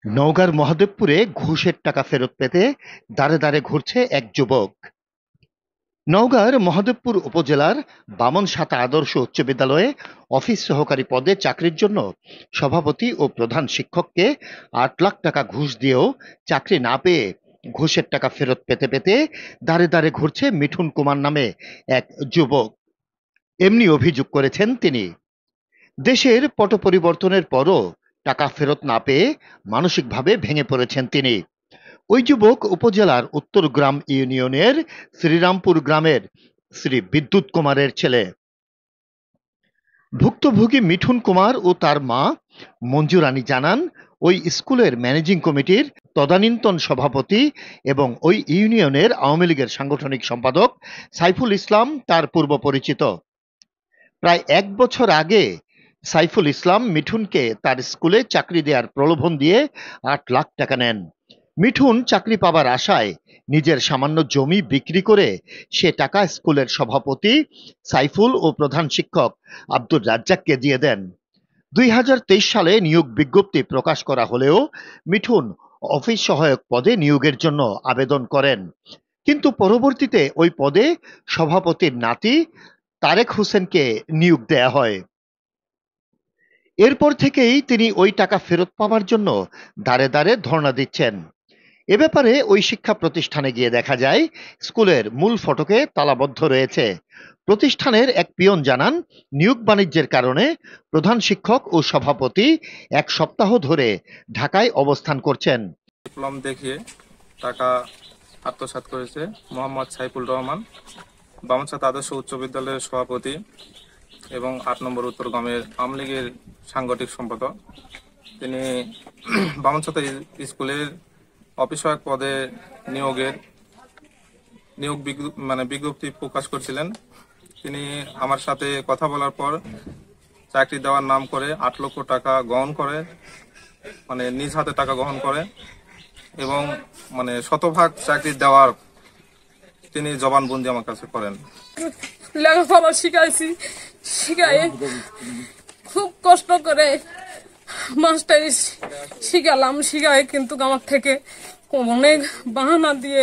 নওগাঁর মহাদেবপুরে ঘুষের টাকা ফেরত পেতে দাঁড়ে দাঁড়ে ঘুরছে এক যুবক। নওগাঁর মহাদেবপুর উপজেলার বামনসাতা আদর্শ উচ্চ বিদ্যালয়ে অফিস সহকারী পদে চাকরির জন্য সভাপতি ও প্রধান শিক্ষককে ৮ লাখ টাকা ঘুষ দিয়েও চাকরি না পেয়ে ঘুষের টাকা ফেরত পেতে পেতে দাঁড়ে দাঁড়ে ঘুরছে মিঠুন কুমার নামে এক যুবক। এমনি অভিযোগ করেছেন তিনি। দেশের পট পরিবর্তনের পরও টাকা ফেরত না পেয়ে মানসিকভাবে ভেঙে পড়েছেন তিনি। ওই যুবক উপজেলার উত্তরগ্রাম ইউনিয়নের শ্রীরামপুর গ্রামের শ্রী বিদ্যুৎ কুমারের ছেলে। ভুক্তভোগী মিঠুন কুমার ও তার মা মঞ্জু রানী জানান, ওই স্কুলের ম্যানেজিং কমিটির তদানীন্তন সভাপতি এবং ওই ইউনিয়নের আওয়ামী লীগের সাংগঠনিক সম্পাদক সাইফুল ইসলাম তার পূর্ব পরিচিত। প্রায় ১ বছর আগে সাইফুল ইসলাম মিঠুনকে তার স্কুলে চাকরি দেওয়ার প্রলোভন দিয়ে ৮ লাখ টাকা নেন। মিঠুন চাকরি পাবার আশায় নিজের সামান্য জমি বিক্রি করে সে টাকা স্কুলের সভাপতি সাইফুল ও প্রধান শিক্ষক আব্দুর রাজ্জাককে দিয়ে দেন। ২০২৩ সালে নিয়োগ বিজ্ঞপ্তি প্রকাশ করা হলেও মিঠুন অফিস সহায়ক পদে নিয়োগের জন্য আবেদন করেন, কিন্তু পরবর্তীতে ওই পদে সভাপতির নাতি তারেক হোসেনকে নিয়োগ দেয়া হয়। এরপর থেকেই তিনি ওই টাকা ফেরত পাওয়ার জন্য দাঁড়ে দাঁড়ে ধর্ণা দিচ্ছেন। এ ব্যাপারে ওই শিক্ষা প্রতিষ্ঠানে গিয়ে দেখা যায় স্কুলের মূল ফটকে তালাবদ্ধ রয়েছে। প্রতিষ্ঠানের এক পিয়ন জানান, নিয়োগ বাণিজ্যের কারণে প্রধান শিক্ষক ও সভাপতি ১ সপ্তাহ ধরে ঢাকায় অবস্থান করছেন। ডিপ্লোম দেখিয়ে টাকা আত্মসাৎ করেছে মোহাম্মদ সাইফুল রহমান, বামনসাতা আদর্শ উচ্চ বিদ্যালয়ের সভাপতি এবং ৮ নম্বর উত্তরগ্রামের আওয়ামী লীগের সাংগঠনিক সম্পাদক। তিনি বামনসাতা স্কুলের অফিস সহায়ক পদে নিয়োগ বিজ্ঞপ্তি প্রকাশ করছিলেন। তিনি আমার সাথে কথা বলার পর চাকরি দেওয়ার নাম করে ৮ লক্ষ টাকা গ্রহণ করে, নিজ হাতে টাকা গ্রহণ করে এবং শতভাগ চাকরি দেওয়ার তিনি জবানবন্দি আমার কাছে করেন। লেখাপড়া শিখাই খুব কষ্ট করে মাস্টারি শিখাই, কিন্তু আমার থেকে অনেক বাহানা দিয়ে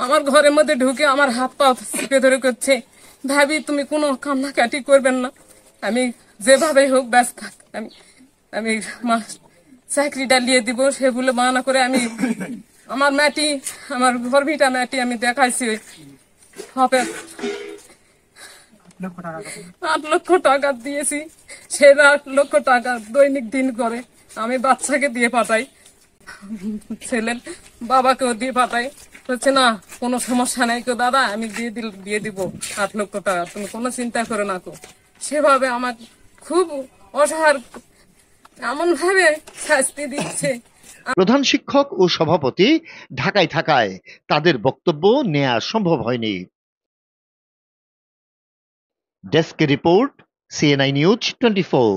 আমার ঘরের মধ্যে ঢুকে আমার হাত পা চেপে ধরে করছে, ভাবি তুমি কোনো কান্নাকাটি করবেন না, আমি যেভাবে হোক ব্যস্ত থাক, আমি চাকরিটা নিয়ে দিব। সেগুলো বাহানা করে আমি আমার গর্ভিটা ম্যাটি আমি দেখাইছি, হবে ৮ লক্ষ টাকা দিয়েছি। সে ৮ লক্ষ টাকা দৈনিক দিন করে আমি বাচ্চাকে দিয়ে পাঠাই, ছেলের বাবাকেও দিয়ে পাঠাই। হচ্ছে না কোনো সমস্যা নাই কেউ দাদা, আমি দিয়ে দিব ৮ লক্ষ টাকা, তুমি কোনো চিন্তা করে না কো। সেভাবে আমার খুব অসহায় এমন ভাবে শাস্তি দিচ্ছে। প্রধান শিক্ষক ও সভাপতি ঢাকায় থাকায় তাদের বক্তব্য নেওয়া সম্ভব হয়নি। Desk report, CNI news 24।